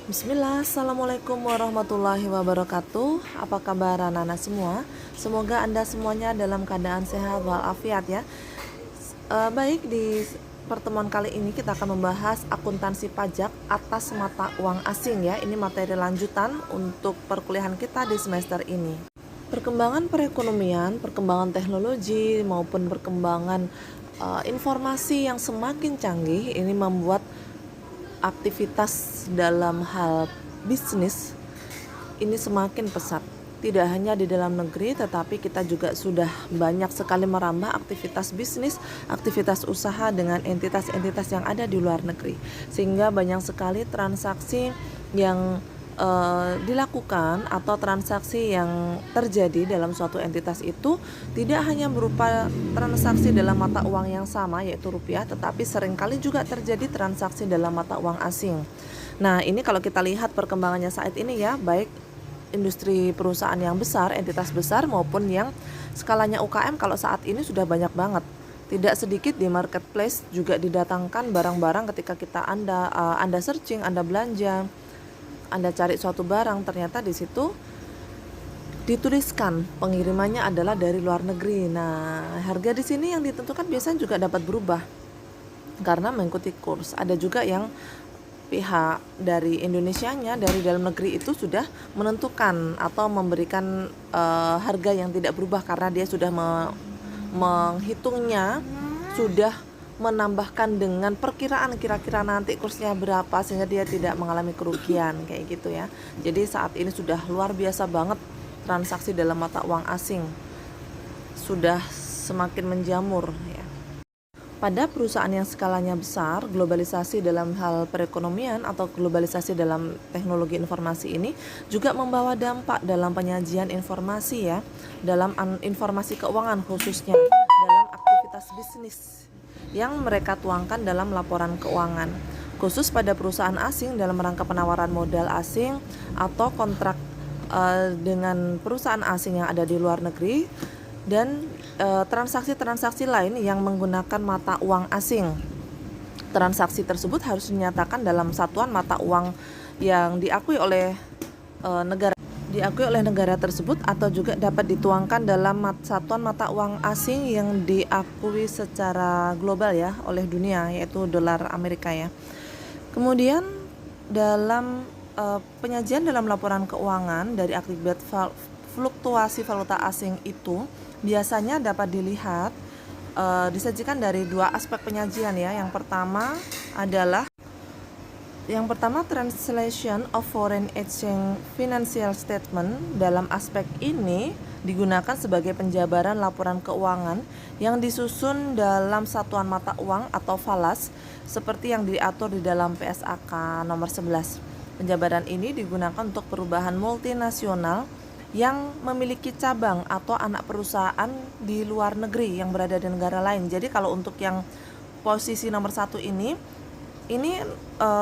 Bismillah, Assalamualaikum warahmatullahi wabarakatuh. Apa kabar anak-anak semua? Semoga Anda semuanya dalam keadaan sehat walafiat ya. Baik, di pertemuan kali ini kita akan membahas akuntansi pajak atas mata uang asing ya. Ini materi lanjutan untuk perkuliahan kita di semester ini. Perkembangan perekonomian, perkembangan teknologi maupun perkembangan informasi yang semakin canggih ini membuat aktivitas dalam hal bisnis ini semakin pesat. Tidak hanya di dalam negeri, tetapi kita juga sudah banyak sekali merambah aktivitas bisnis, aktivitas usaha dengan entitas-entitas yang ada di luar negeri. Sehingga banyak sekali transaksi yang dilakukan atau transaksi yang terjadi dalam suatu entitas itu tidak hanya berupa transaksi dalam mata uang yang sama yaitu rupiah, tetapi seringkali juga terjadi transaksi dalam mata uang asing. Nah, ini kalau kita lihat perkembangannya saat ini ya, baik industri perusahaan yang besar, entitas besar maupun yang skalanya UKM kalau saat ini sudah banyak banget. Tidak sedikit di marketplace juga didatangkan barang-barang ketika Anda searching, Anda belanja, Anda cari suatu barang, ternyata di situ dituliskan pengirimannya adalah dari luar negeri. Nah, harga di sini yang ditentukan biasanya juga dapat berubah karena mengikuti kurs. Ada juga yang pihak dari Indonesianya, dari dalam negeri itu sudah menentukan atau memberikan harga yang tidak berubah karena dia sudah menghitungnya, sudah menambahkan dengan perkiraan kira-kira nanti kursnya berapa sehingga dia tidak mengalami kerugian kayak gitu ya. Jadi saat ini sudah luar biasa banget transaksi dalam mata uang asing, sudah semakin menjamur ya. Pada perusahaan yang skalanya besar, globalisasi dalam hal perekonomian atau globalisasi dalam teknologi informasi ini juga membawa dampak dalam penyajian informasi ya, dalam informasi keuangan khususnya dalam aktivitas bisnis yang mereka tuangkan dalam laporan keuangan. Khusus pada perusahaan asing dalam rangka penawaran modal asing atau kontrak dengan perusahaan asing yang ada di luar negeri dan transaksi-transaksi lain yang menggunakan mata uang asing. Transaksi tersebut harus dinyatakan dalam satuan mata uang yang diakui oleh negara tersebut atau juga dapat dituangkan dalam satuan mata uang asing yang diakui secara global ya oleh dunia, yaitu dolar Amerika ya. Kemudian dalam penyajian dalam laporan keuangan dari akibat fluktuasi valuta asing itu biasanya dapat dilihat disajikan dari dua aspek penyajian ya. Yang pertama translation of foreign exchange financial statement. Dalam aspek ini digunakan sebagai penjabaran laporan keuangan yang disusun dalam satuan mata uang atau falas seperti yang diatur di dalam PSAK nomor 11. Penjabaran ini digunakan untuk perubahan multinasional yang memiliki cabang atau anak perusahaan di luar negeri yang berada di negara lain. Jadi kalau untuk yang posisi nomor 1 ini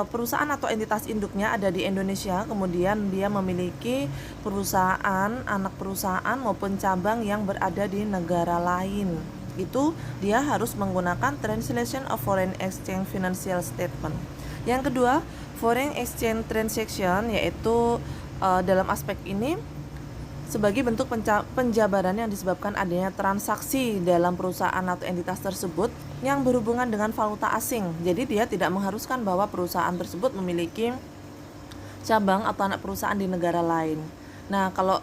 perusahaan atau entitas induknya ada di Indonesia, kemudian dia memiliki perusahaan, anak perusahaan maupun cabang yang berada di negara lain. Itu dia harus menggunakan translation of foreign exchange financial statement. Yang kedua, foreign exchange transaction, yaitu dalam aspek ini sebagai bentuk penjabaran yang disebabkan adanya transaksi dalam perusahaan atau entitas tersebut yang berhubungan dengan valuta asing. Jadi dia tidak mengharuskan bahwa perusahaan tersebut memiliki cabang atau anak perusahaan di negara lain. Nah, kalau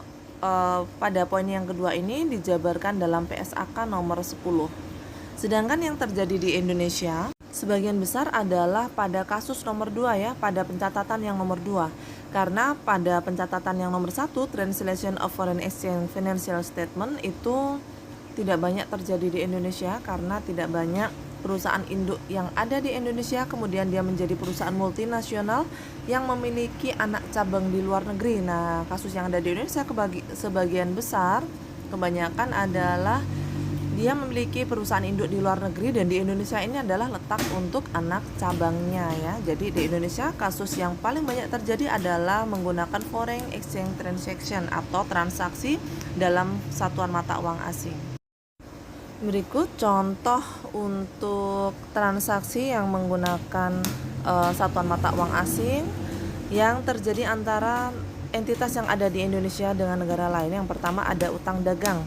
pada poin yang kedua ini dijabarkan dalam PSAK nomor 10. Sedangkan yang terjadi di Indonesia sebagian besar adalah pada kasus nomor 2 ya, pada pencatatan yang nomor 2. Karena pada pencatatan yang nomor 1, translation of foreign exchange financial statement itu tidak banyak terjadi di Indonesia karena tidak banyak perusahaan induk yang ada di Indonesia, kemudian dia menjadi perusahaan multinasional yang memiliki anak cabang di luar negeri. Nah, kasus yang ada di Indonesia sebagian besar, kebanyakan adalah dia memiliki perusahaan induk di luar negeri dan di Indonesia ini adalah letak untuk anak cabangnya ya. Jadi di Indonesia kasus yang paling banyak terjadi adalah menggunakan foreign exchange transaction atau transaksi dalam satuan mata uang asing. Berikut contoh untuk transaksi yang menggunakan satuan mata uang asing. yang terjadi antara entitas yang ada di Indonesia dengan negara lain. Yang pertama ada utang dagang.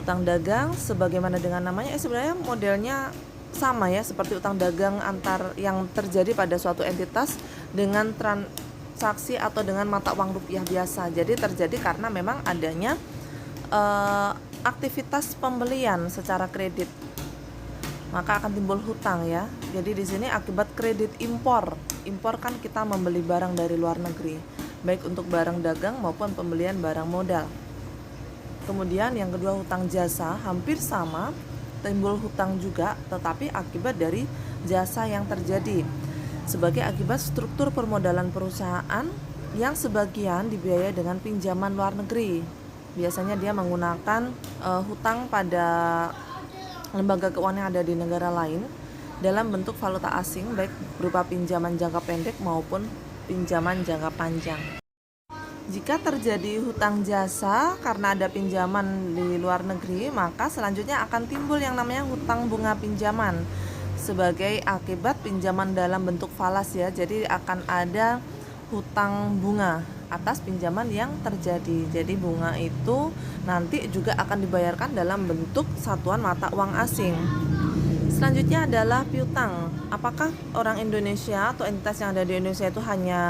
Utang dagang sebagaimana dengan namanya sebenarnya modelnya sama ya, seperti utang dagang antar yang terjadi pada suatu entitas dengan transaksi atau dengan mata uang rupiah biasa. Jadi terjadi karena memang adanya aktivitas pembelian secara kredit, maka akan timbul hutang ya. Jadi di sini akibat kredit impor. Impor kan kita membeli barang dari luar negeri, baik untuk barang dagang maupun pembelian barang modal. Kemudian yang kedua hutang jasa, hampir sama, timbul hutang juga, tetapi akibat dari jasa yang terjadi sebagai akibat struktur permodalan perusahaan yang sebagian dibiayai dengan pinjaman luar negeri. Biasanya dia menggunakan hutang pada lembaga keuangan yang ada di negara lain dalam bentuk valuta asing, baik berupa pinjaman jangka pendek maupun pinjaman jangka panjang. Jika terjadi hutang jasa karena ada pinjaman di luar negeri, maka selanjutnya akan timbul yang namanya hutang bunga pinjaman sebagai akibat pinjaman dalam bentuk falas ya. Jadi akan ada hutang bunga atas pinjaman yang terjadi. Jadi bunga itu nanti juga akan dibayarkan dalam bentuk satuan mata uang asing. Selanjutnya adalah piutang. Apakah orang Indonesia atau entitas yang ada di Indonesia itu hanya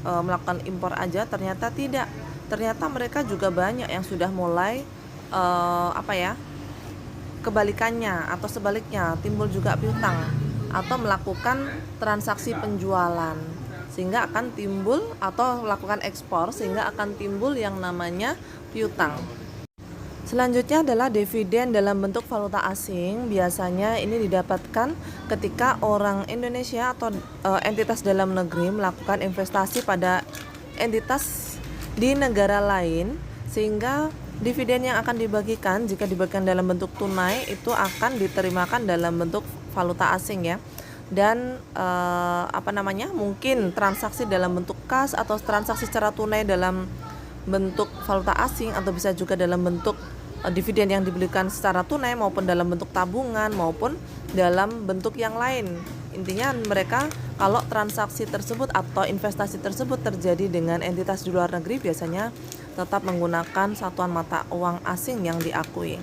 melakukan impor aja? Ternyata tidak. Ternyata mereka juga banyak yang sudah mulai kebalikannya atau sebaliknya, timbul juga piutang atau melakukan transaksi penjualan, sehingga akan timbul atau melakukan ekspor sehingga akan timbul yang namanya piutang. Selanjutnya adalah dividen dalam bentuk valuta asing. Biasanya ini didapatkan ketika orang Indonesia atau entitas dalam negeri melakukan investasi pada entitas di negara lain, sehingga dividen yang akan dibagikan jika dibagikan dalam bentuk tunai itu akan diterimakan dalam bentuk valuta asing ya. Dan mungkin transaksi dalam bentuk kas atau transaksi secara tunai dalam bentuk valuta asing, atau bisa juga dalam bentuk dividen yang diberikan secara tunai maupun dalam bentuk tabungan maupun dalam bentuk yang lain. Intinya mereka kalau transaksi tersebut atau investasi tersebut terjadi dengan entitas di luar negeri, biasanya tetap menggunakan satuan mata uang asing yang diakui.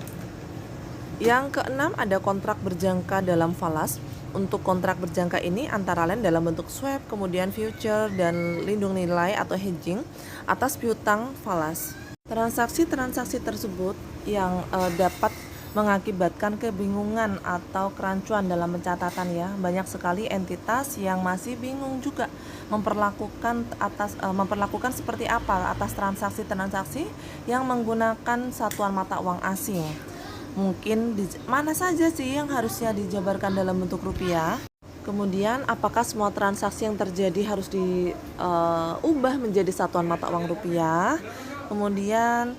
Yang keenam ada kontrak berjangka dalam falas. Untuk kontrak berjangka ini antara lain dalam bentuk swap, kemudian future dan lindung nilai atau hedging atas piutang falas. Transaksi-transaksi tersebut yang dapat mengakibatkan kebingungan atau kerancuan dalam pencatatan ya. Banyak sekali entitas yang masih bingung juga memperlakukan seperti apa atas transaksi-transaksi yang menggunakan satuan mata uang asing. Mungkin mana saja sih yang harusnya dijabarkan dalam bentuk rupiah? Kemudian apakah semua transaksi yang terjadi harus diubah menjadi satuan mata uang rupiah? Kemudian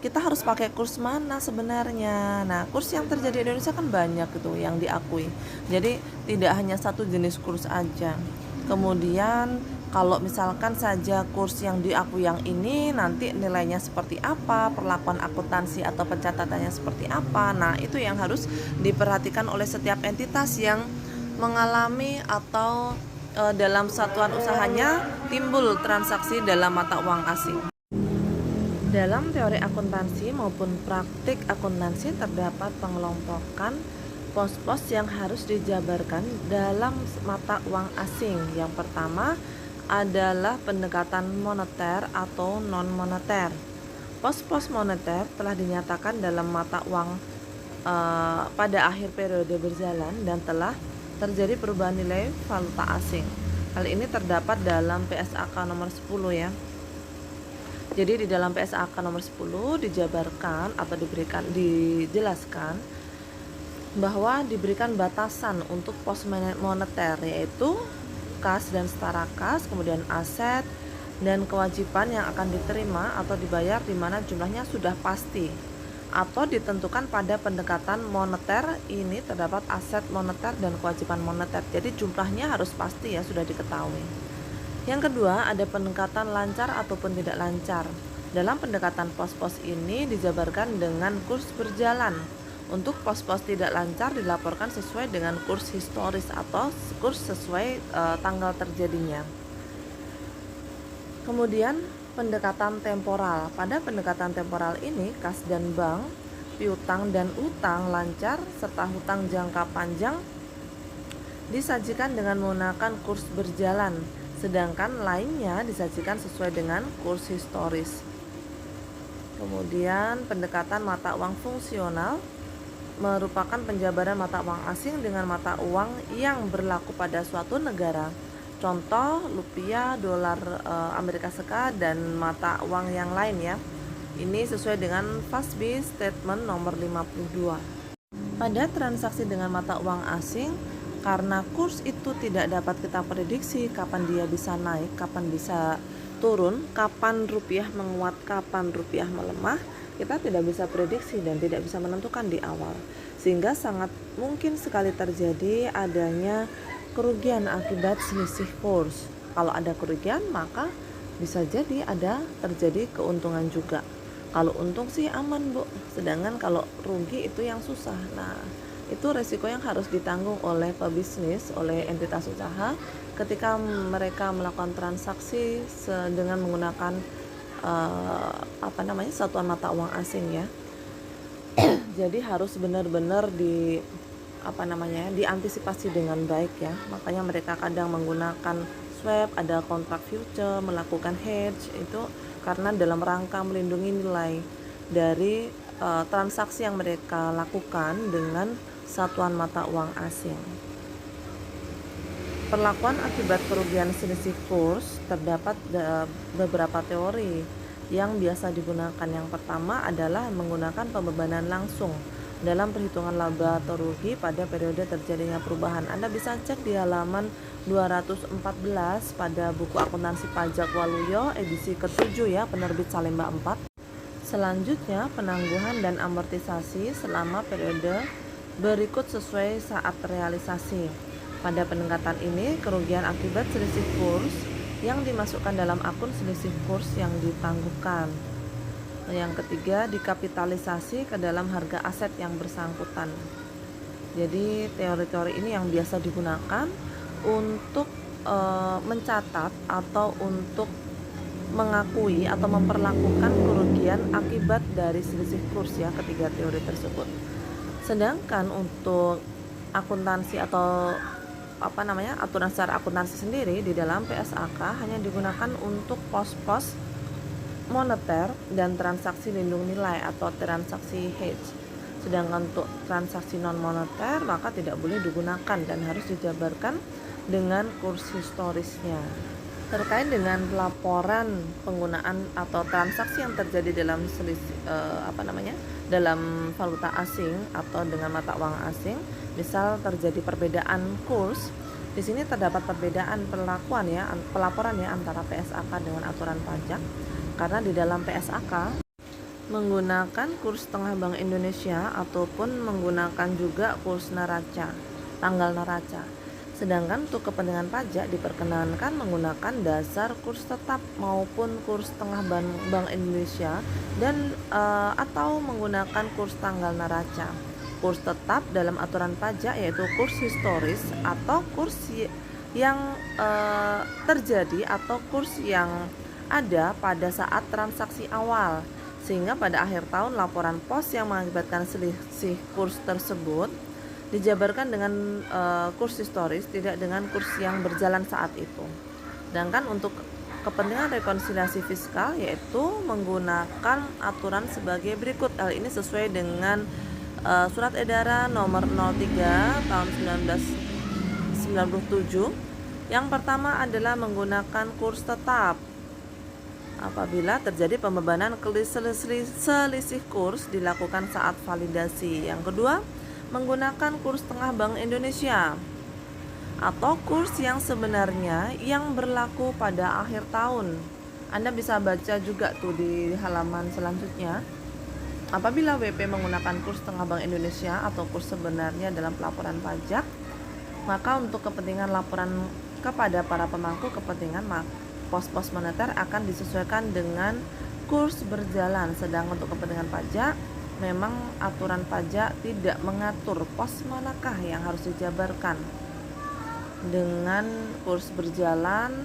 kita harus pakai kurs mana sebenarnya? Nah, kurs yang terjadi di Indonesia kan banyak gitu yang diakui. Jadi tidak hanya satu jenis kurs aja. Kemudian kalau misalkan saja kurs yang diakui yang ini, nanti nilainya seperti apa, perlakuan akuntansi atau pencatatannya seperti apa. Nah, itu yang harus diperhatikan oleh setiap entitas yang mengalami atau dalam satuan usahanya timbul transaksi dalam mata uang asing. Dalam teori akuntansi maupun praktik akuntansi terdapat pengelompokan pos-pos yang harus dijabarkan dalam mata uang asing. Yang pertama adalah pendekatan moneter atau non-moneter. Pos-pos moneter telah dinyatakan dalam mata uang pada akhir periode berjalan dan telah terjadi perubahan nilai valuta asing. Hal ini terdapat dalam PSAK nomor 10 ya. Jadi di dalam PSAK nomor 10 dijabarkan atau dijelaskan bahwa diberikan batasan untuk pos moneter, yaitu kas dan setara kas, kemudian aset dan kewajiban yang akan diterima atau dibayar di mana jumlahnya sudah pasti atau ditentukan pada pendekatan moneter. Ini terdapat aset moneter dan kewajiban moneter. Jadi jumlahnya harus pasti ya, sudah diketahui. Yang kedua ada pendekatan lancar ataupun tidak lancar. Dalam pendekatan pos-pos ini dijabarkan dengan kurs berjalan. Untuk pos-pos tidak lancar dilaporkan sesuai dengan kurs historis atau kurs sesuai tanggal terjadinya. Kemudian pendekatan temporal. Pada pendekatan temporal ini, kas dan bank, piutang dan utang lancar, serta hutang jangka panjang disajikan dengan menggunakan kurs berjalan, sedangkan lainnya disajikan sesuai dengan kurs historis. Kemudian pendekatan mata uang fungsional merupakan penjabaran mata uang asing dengan mata uang yang berlaku pada suatu negara. Contoh rupiah, dolar Amerika Serikat, dan mata uang yang lain ya. Ini sesuai dengan FASB Statement nomor 52. Pada transaksi dengan mata uang asing, karena kurs itu tidak dapat kita prediksi kapan dia bisa naik, kapan bisa turun, kapan rupiah menguat, kapan rupiah melemah, kita tidak bisa prediksi dan tidak bisa menentukan di awal. Sehingga sangat mungkin sekali terjadi adanya kerugian akibat selisih kurs. Kalau ada kerugian, maka bisa jadi ada terjadi keuntungan juga. Kalau untung sih aman, Bu. Sedangkan kalau rugi itu yang susah. Nah, itu resiko yang harus ditanggung oleh pebisnis, oleh entitas usaha ketika mereka melakukan transaksi dengan menggunakan satuan mata uang asing ya. Jadi harus benar-benar diantisipasi dengan baik ya. Makanya mereka kadang menggunakan swap, ada kontrak future, melakukan hedge, itu karena dalam rangka melindungi nilai dari transaksi yang mereka lakukan dengan satuan mata uang asing. Perlakuan akibat kerugian selisih kurs terdapat beberapa teori yang biasa digunakan. Yang pertama adalah menggunakan pembebanan langsung dalam perhitungan laba atau rugi pada periode terjadinya perubahan. Anda bisa cek di halaman 214 pada buku akuntansi pajak Waluyo edisi ke-7 ya, penerbit Salemba 4. Selanjutnya, penangguhan dan amortisasi selama periode berikut sesuai saat realisasi. Pada pendekatan ini, kerugian akibat selisih kurs yang dimasukkan dalam akun selisih kurs yang ditangguhkan. Yang ketiga, dikapitalisasi ke dalam harga aset yang bersangkutan. Jadi teori-teori ini yang biasa digunakan untuk mencatat atau untuk mengakui atau memperlakukan kerugian akibat dari selisih kurs ya, ketiga teori tersebut. Sedangkan untuk akuntansi atau aturan secara akuntansi sendiri di dalam PSAK hanya digunakan untuk pos-pos moneter dan transaksi lindung nilai atau transaksi hedge. Sedangkan untuk transaksi non moneter maka tidak boleh digunakan dan harus dijabarkan dengan kurs historisnya. Terkait dengan laporan penggunaan atau transaksi yang terjadi dalam dalam valuta asing atau dengan mata uang asing, misal terjadi perbedaan kurs, di sini terdapat perbedaan pelaporan ya antara PSAK dengan aturan pajak, karena di dalam PSAK menggunakan kurs tengah Bank Indonesia ataupun menggunakan juga kurs neraca, tanggal neraca. Sedangkan untuk kepentingan pajak diperkenankan menggunakan dasar kurs tetap maupun kurs tengah Bank Indonesia dan atau menggunakan kurs tanggal neraca. Kurs tetap dalam aturan pajak yaitu kurs historis atau kurs yang terjadi atau kurs yang ada pada saat transaksi awal, sehingga pada akhir tahun laporan pos yang mengakibatkan selisih kurs tersebut dijabarkan dengan kurs historis, tidak dengan kurs yang berjalan saat itu. Sedangkan untuk kepentingan rekonsiliasi fiskal yaitu menggunakan aturan sebagai berikut. Hal ini sesuai dengan Surat Edaran nomor 03 tahun 1997. Yang pertama adalah menggunakan kurs tetap apabila terjadi pembebanan selisih kurs dilakukan saat validasi. Yang kedua, menggunakan kurs tengah Bank Indonesia atau kurs yang sebenarnya yang berlaku pada akhir tahun. Anda bisa baca juga tuh di halaman selanjutnya. Apabila WP menggunakan kurs tengah Bank Indonesia atau kurs sebenarnya dalam pelaporan pajak, maka untuk kepentingan laporan kepada para pemangku kepentingan pos-pos moneter akan disesuaikan dengan kurs berjalan. Sedang untuk kepentingan pajak, memang aturan pajak tidak mengatur pos manakah yang harus dijabarkan dengan kurs berjalan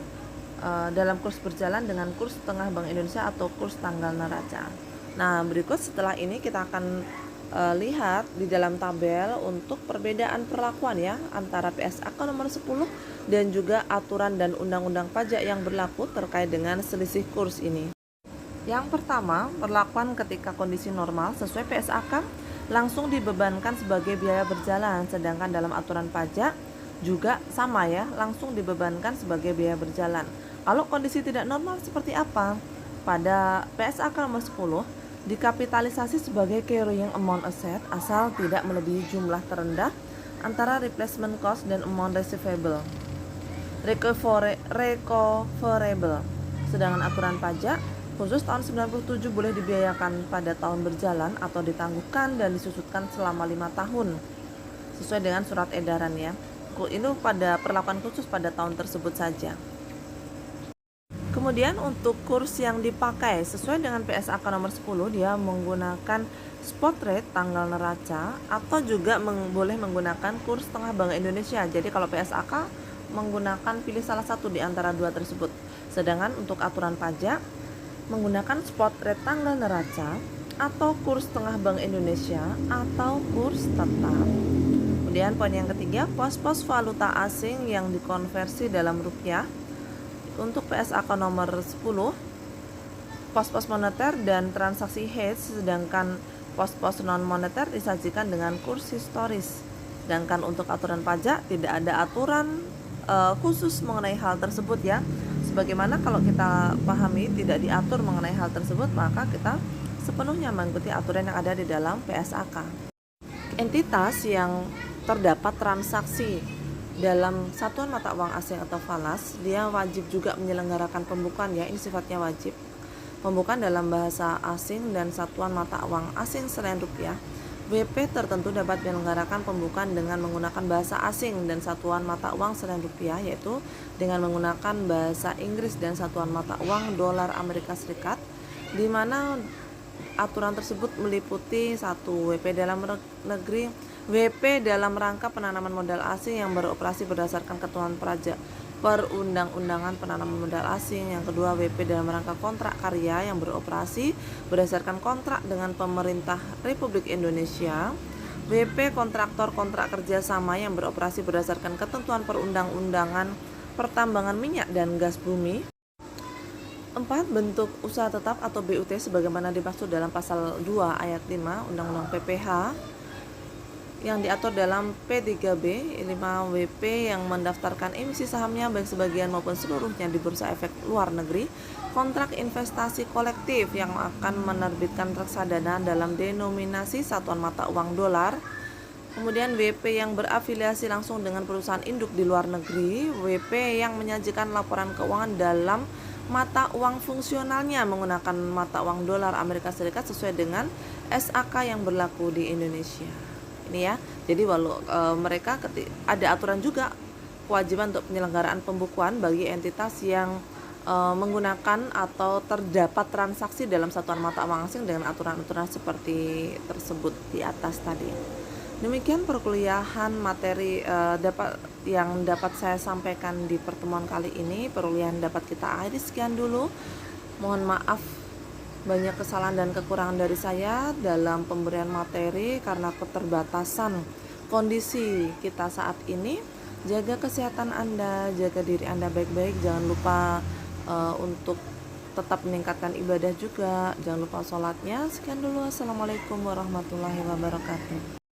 dalam kurs berjalan dengan kurs tengah Bank Indonesia atau kurs tanggal neraca. Nah, berikut setelah ini kita akan lihat di dalam tabel untuk perbedaan perlakuan ya antara PSAK nomor 10 dan juga aturan dan undang-undang pajak yang berlaku terkait dengan selisih kurs ini. Yang pertama, perlakuan ketika kondisi normal sesuai PSAK langsung dibebankan sebagai biaya berjalan, sedangkan dalam aturan pajak juga sama ya, langsung dibebankan sebagai biaya berjalan. Kalau kondisi tidak normal seperti apa? Pada PSAK nomor 10 dikapitalisasi sebagai carrying amount asset asal tidak melebihi jumlah terendah antara replacement cost dan amount receivable recoverable. Sedangkan aturan pajak khusus tahun 97 boleh dibiayakan pada tahun berjalan atau ditangguhkan dan disusutkan selama 5 tahun sesuai dengan surat edaran ya. Ini pada perlakuan khusus pada tahun tersebut saja. Kemudian untuk kurs yang dipakai sesuai dengan PSAK nomor 10 dia menggunakan spot rate tanggal neraca atau juga boleh menggunakan kurs tengah Bank Indonesia. Jadi kalau PSAK menggunakan pilih salah satu di antara dua tersebut. Sedangkan untuk aturan pajak menggunakan spot rate tanggal neraca atau kurs tengah Bank Indonesia atau kurs tetap. Kemudian poin yang ketiga, pos-pos valuta asing yang dikonversi dalam rupiah. Untuk PSAK nomor 10, pos-pos moneter dan transaksi hedge, sedangkan pos-pos non moneter disajikan dengan kurs historis. Sedangkan untuk aturan pajak tidak ada aturan khusus mengenai hal tersebut ya. Sebagaimana kalau kita pahami tidak diatur mengenai hal tersebut, maka kita sepenuhnya mengikuti aturan yang ada di dalam PSAK. Entitas yang terdapat transaksi dalam satuan mata uang asing atau falas, dia wajib juga menyelenggarakan pembukuan ya, ini sifatnya wajib. Pembukuan dalam bahasa asing dan satuan mata uang asing selain rupiah. WP tertentu dapat menyelenggarakan pembukuan dengan menggunakan bahasa asing dan satuan mata uang selain rupiah, yaitu dengan menggunakan bahasa Inggris dan satuan mata uang dolar Amerika Serikat, di mana aturan tersebut meliputi 1. WP dalam negeri, WP dalam rangka penanaman modal asing yang beroperasi berdasarkan ketentuan perundang-undangan penanaman modal asing. Yang kedua, WP dalam rangka kontrak karya yang beroperasi berdasarkan kontrak dengan pemerintah Republik Indonesia. WP kontraktor kontrak kerjasama yang beroperasi berdasarkan ketentuan perundang-undangan pertambangan minyak dan gas bumi. 4. Bentuk usaha tetap atau BUT sebagaimana dimaksud dalam pasal 2 ayat 5 Undang-Undang PPH yang diatur dalam P3B. 5. WP yang mendaftarkan emisi sahamnya baik sebagian maupun seluruhnya di Bursa Efek Luar Negeri. Kontrak investasi kolektif yang akan menerbitkan reksadana dalam denominasi satuan mata uang dolar. Kemudian WP yang berafiliasi langsung dengan perusahaan induk di luar negeri. WP yang menyajikan laporan keuangan dalam mata uang fungsionalnya menggunakan mata uang dolar Amerika Serikat sesuai dengan SAK yang berlaku di Indonesia. Ini ya, jadi mereka ada aturan juga kewajiban untuk penyelenggaraan pembukuan bagi entitas yang menggunakan atau terdapat transaksi dalam satuan mata uang asing dengan aturan-aturan seperti tersebut di atas tadi. Demikian perkuliahan materi yang dapat saya sampaikan di pertemuan kali ini. Perkuliahan dapat kita akhiri sekian dulu. Mohon maaf banyak kesalahan dan kekurangan dari saya dalam pemberian materi karena keterbatasan kondisi kita saat ini. Jaga kesehatan Anda, jaga diri Anda baik-baik. Jangan lupa untuk tetap meningkatkan ibadah juga. Jangan lupa sholatnya. Sekian dulu. Assalamualaikum warahmatullahi wabarakatuh.